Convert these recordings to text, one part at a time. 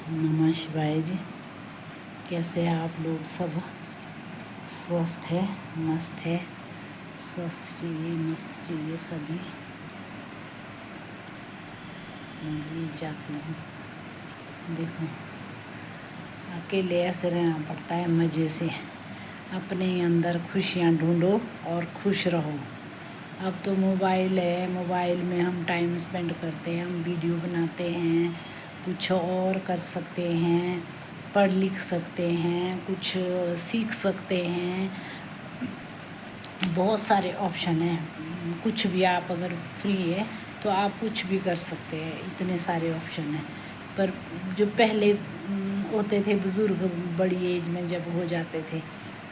नमः शिवाय जी। कैसे हैं आप लोग? सब स्वस्थ है, मस्त है। स्वस्थ चाहिए, मस्त चाहिए सभी। मैं ये चाहती हूँ। देखो, अकेले ऐसे रहना पड़ता है मज़े से। अपने अंदर खुशियाँ ढूंढो और खुश रहो। अब तो मोबाइल है, मोबाइल में हम टाइम स्पेंड करते हैं, हम वीडियो बनाते हैं, कुछ और कर सकते हैं, पढ़ लिख सकते हैं, कुछ सीख सकते हैं। बहुत सारे ऑप्शन हैं। कुछ भी आप अगर फ्री है तो आप कुछ भी कर सकते हैं, इतने सारे ऑप्शन हैं। पर जो पहले होते थे बुज़ुर्ग, बड़ी एज में जब हो जाते थे,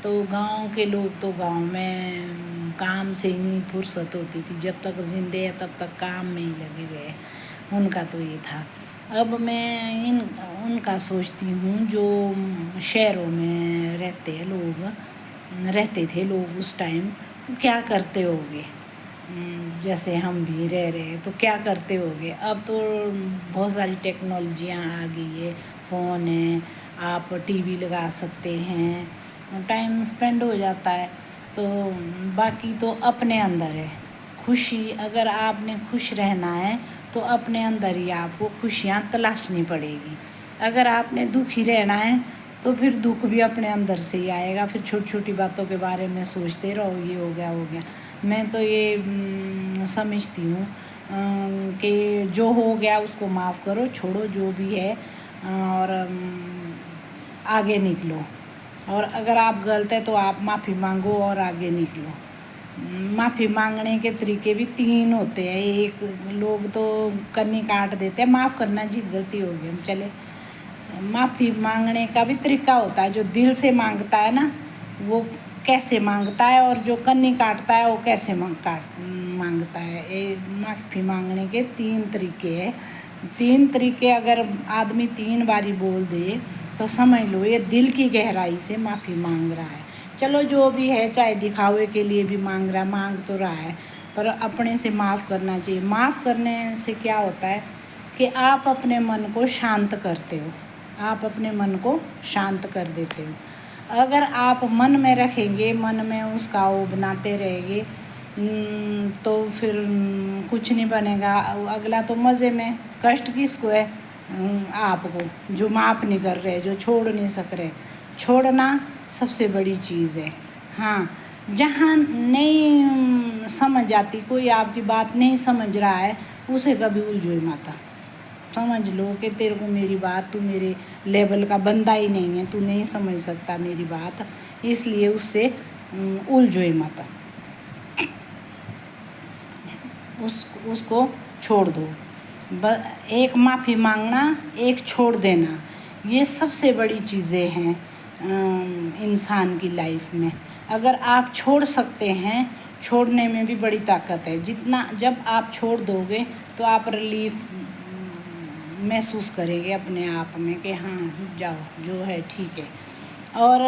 तो गांव के लोग तो गांव में काम से ही नहीं फुर्सत होती थी। जब तक ज़िंदे हैं तब तक काम में ही लगे गए, उनका तो ये था। अब मैं उनका सोचती हूँ जो शहरों में रहते थे लोग उस टाइम, क्या करते होंगे। जैसे हम भी रह रहे हैं तो क्या करते होंगे। अब तो बहुत सारी टेक्नोलॉजियाँ आ गई है, फ़ोन है, आप टीवी लगा सकते हैं, टाइम स्पेंड हो जाता है। तो बाकी तो अपने अंदर है खुशी। अगर आपने खुश रहना है तो अपने अंदर ही आपको खुशियाँ तलाशनी पड़ेगी। अगर आपने दुखी रहना है तो फिर दुख भी अपने अंदर से ही आएगा। फिर छोटी छोटी बातों के बारे में सोचते रहो, ये हो गया। मैं तो ये समझती हूँ कि जो हो गया उसको माफ़ करो, छोड़ो जो भी है, और आगे निकलो। और अगर आप गलत है तो आप माफ़ी मांगो और आगे निकलो। माफ़ी मांगने के तरीके भी 3 होते हैं। एक, लोग तो कन्नी काट देते हैं, माफ़ करना जी गलती हो गई, हम चले। माफ़ी मांगने का भी तरीका होता है। जो दिल से मांगता है ना, वो कैसे मांगता है, और जो कन्नी काटता है वो कैसे मांगता है। ये माफ़ी मांगने के 3 तरीके हैं। 3 तरीके अगर आदमी 3 बारी बोल दे तो समझ लो ये दिल की गहराई से माफ़ी मांग रहा है। चलो जो भी है, चाहे दिखावे के लिए भी मांग तो रहा है, पर अपने से माफ़ करना चाहिए। माफ़ करने से क्या होता है कि आप अपने मन को शांत करते हो, आप अपने मन को शांत कर देते हो। अगर आप मन में रखेंगे, मन में उसका वो बनाते रहेंगे, तो फिर कुछ नहीं बनेगा। अगला तो मज़े में, कष्ट किसको है? आपको, जो माफ़ नहीं कर रहे, जो छोड़ नहीं सक रहे। छोड़ना सबसे बड़ी चीज़ है। हाँ, जहाँ नहीं समझ आती, कोई आपकी बात नहीं समझ रहा है, उसे कभी उलझो मत। समझ लो कि तेरे को मेरी बात, तू मेरे लेवल का बंदा ही नहीं है, तू नहीं समझ सकता मेरी बात, इसलिए उससे उलझो मत। उसको छोड़ दो। एक माफ़ी मांगना, एक छोड़ देना, ये सबसे बड़ी चीज़ें हैं इंसान की लाइफ में। अगर आप छोड़ सकते हैं, छोड़ने में भी बड़ी ताकत है। जब आप छोड़ दोगे तो आप रिलीफ महसूस करेंगे अपने आप में कि हाँ जाओ, जो है ठीक है। और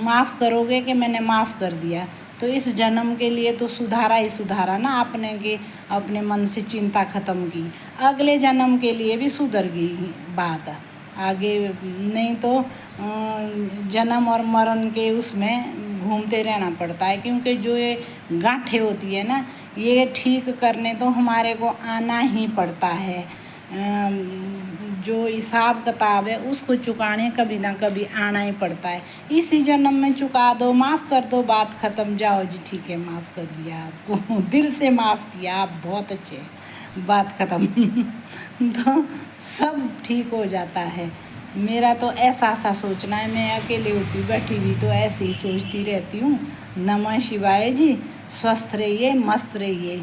माफ़ करोगे कि मैंने माफ़ कर दिया, तो इस जन्म के लिए तो सुधारा ही सुधारा ना आपने, कि अपने मन से चिंता ख़त्म की। अगले जन्म के लिए भी सुधर गई बात, आगे नहीं तो जन्म और मरण के उसमें घूमते रहना पड़ता है। क्योंकि जो ये गांठें होती है ना, ये ठीक करने तो हमारे को आना ही पड़ता है। जो हिसाब किताब है उसको चुकाने कभी ना कभी आना ही पड़ता है। इसी जन्म में चुका दो, माफ़ कर दो, बात ख़त्म। जाओ जी ठीक है, माफ़ कर लिया आपको, दिल से माफ़ किया, आप बहुत अच्छे, बात ख़त्म। तो सब ठीक हो जाता है। मेरा तो ऐसा सोचना है। मैं अकेले होती हूँ, बैठी हुई तो ऐसे ही सोचती रहती हूँ। नमः शिवाय जी। स्वस्थ रहिए, मस्त रहिए।